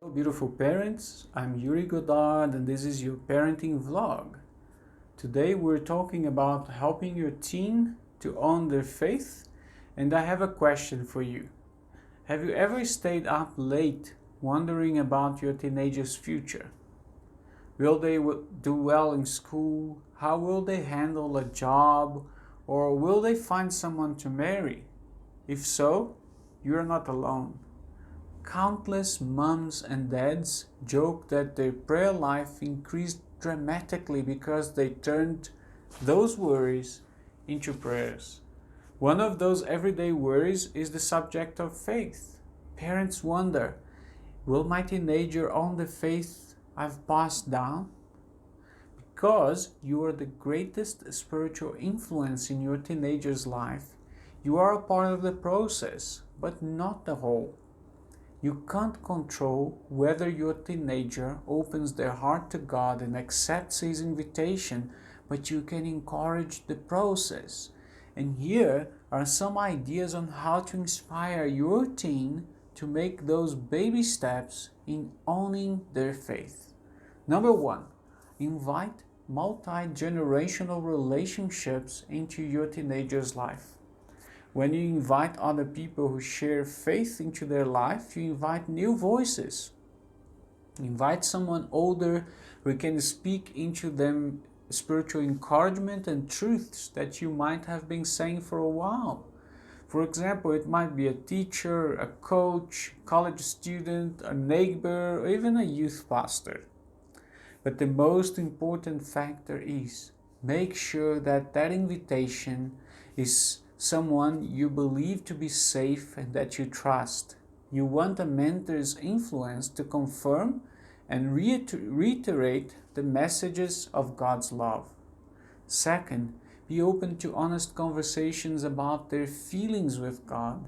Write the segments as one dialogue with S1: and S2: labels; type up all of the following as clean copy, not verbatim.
S1: Hello, beautiful parents. I'm Yuri Godard and this is your parenting vlog. Today we're talking about helping your teen to own their faith, and I have a question for you. Have you ever stayed up late wondering about your teenager's future? Will they do well in school? How will they handle a job? Or will they find someone to marry? If so, you're not alone. Countless moms and dads joke that their prayer life increased dramatically because they turned those worries into prayers. One of those everyday worries is the subject of faith. Parents wonder, will my teenager own the faith I've passed down? Because you are the greatest spiritual influence in your teenager's life, you are a part of the process, but not the whole. You can't control whether your teenager opens their heart to God and accepts His invitation, but you can encourage the process. And here are some ideas on how to inspire your teen to make those baby steps in owning their faith. Number one, invite multi-generational relationships into your teenager's life. When you invite other people who share faith into their life, you invite new voices. Invite someone older who can speak into them spiritual encouragement and truths that you might have been saying for a while. For example, it might be a teacher, a coach, college student, a neighbor, or even a youth pastor. But the most important factor is make sure that invitation is someone you believe to be safe and that you trust. You want a mentor's influence to confirm and reiterate the messages of God's love. Second, be open to honest conversations about their feelings with God.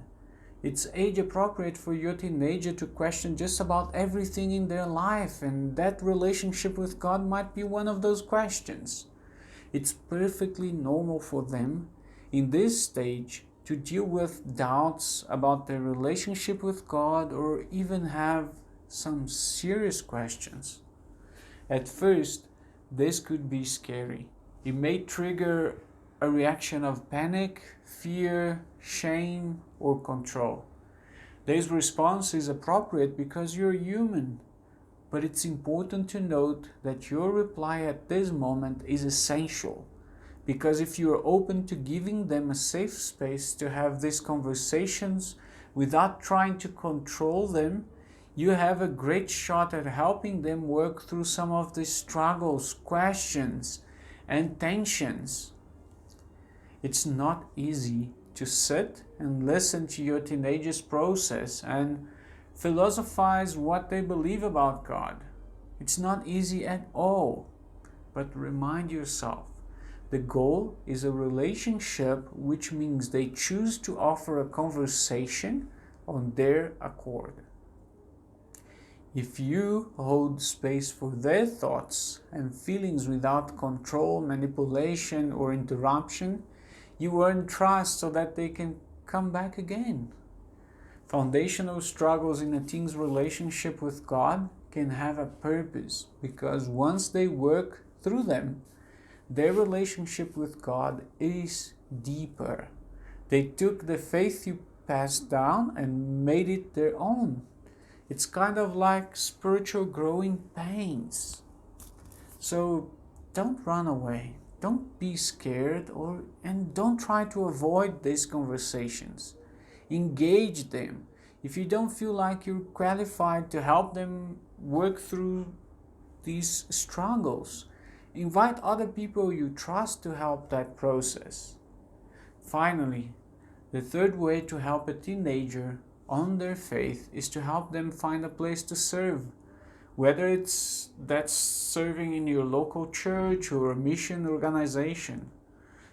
S1: It's age appropriate for your teenager to question just about everything in their life, and that relationship with God might be one of those questions. It's perfectly normal for them in this stage to deal with doubts about their relationship with God or even have some serious questions. At first, this could be scary. It may trigger a reaction of panic, fear, shame, or control. This response is appropriate because you're human, but it's important to note that your reply at this moment is essential. Because if you are open to giving them a safe space to have these conversations without trying to control them, you have a great shot at helping them work through some of the struggles, questions, and tensions. It's not easy to sit and listen to your teenager's process and philosophize what they believe about God. It's not easy at all, but remind yourself, the goal is a relationship, which means they choose to offer a conversation on their accord. If you hold space for their thoughts and feelings without control, manipulation, or interruption, you earn trust so that they can come back again. Foundational struggles in a teen's relationship with God can have a purpose because once they work through them, their relationship with God is deeper. They took the faith you passed down and made it their own. It's kind of like spiritual growing pains. So don't run away. Don't be scared and don't try to avoid these conversations. Engage them. If you don't feel like you're qualified to help them work through these struggles, invite other people you trust to help that process. Finally, the third way to help a teenager on their faith is to help them find a place to serve. Whether that's serving in your local church or a mission organization.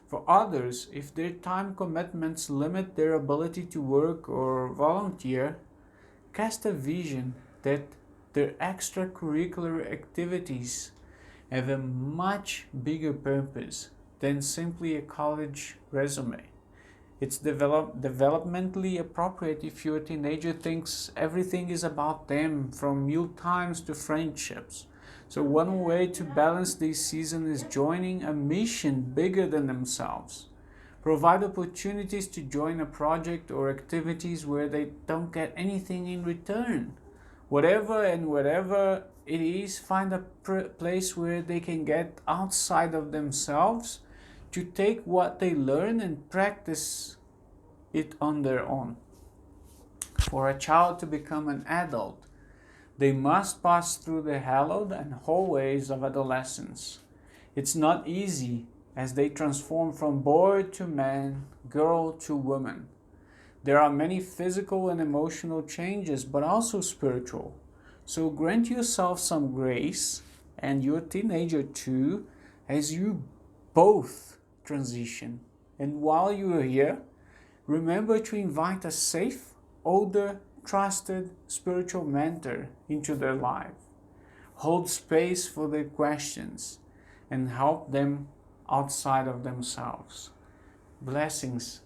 S1: For others, if their time commitments limit their ability to work or volunteer, cast a vision that their extracurricular activities have a much bigger purpose than simply a college resume. It's developmentally appropriate if your teenager thinks everything is about them, from meal times to friendships. So one way to balance this season is joining a mission bigger than themselves. Provide opportunities to join a project or activities where they don't get anything in return. Whatever and wherever it is, find a place where they can get outside of themselves to take what they learn and practice it on their own. For a child to become an adult, they must pass through the hallowed and hallways of adolescence. It's not easy as they transform from boy to man, girl to woman. There are many physical and emotional changes, but also spiritual. So grant yourself some grace, and your teenager too, as you both transition. And while you are here, remember to invite a safe, older, trusted spiritual mentor into their life. Hold space for their questions and help them outside of themselves. Blessings.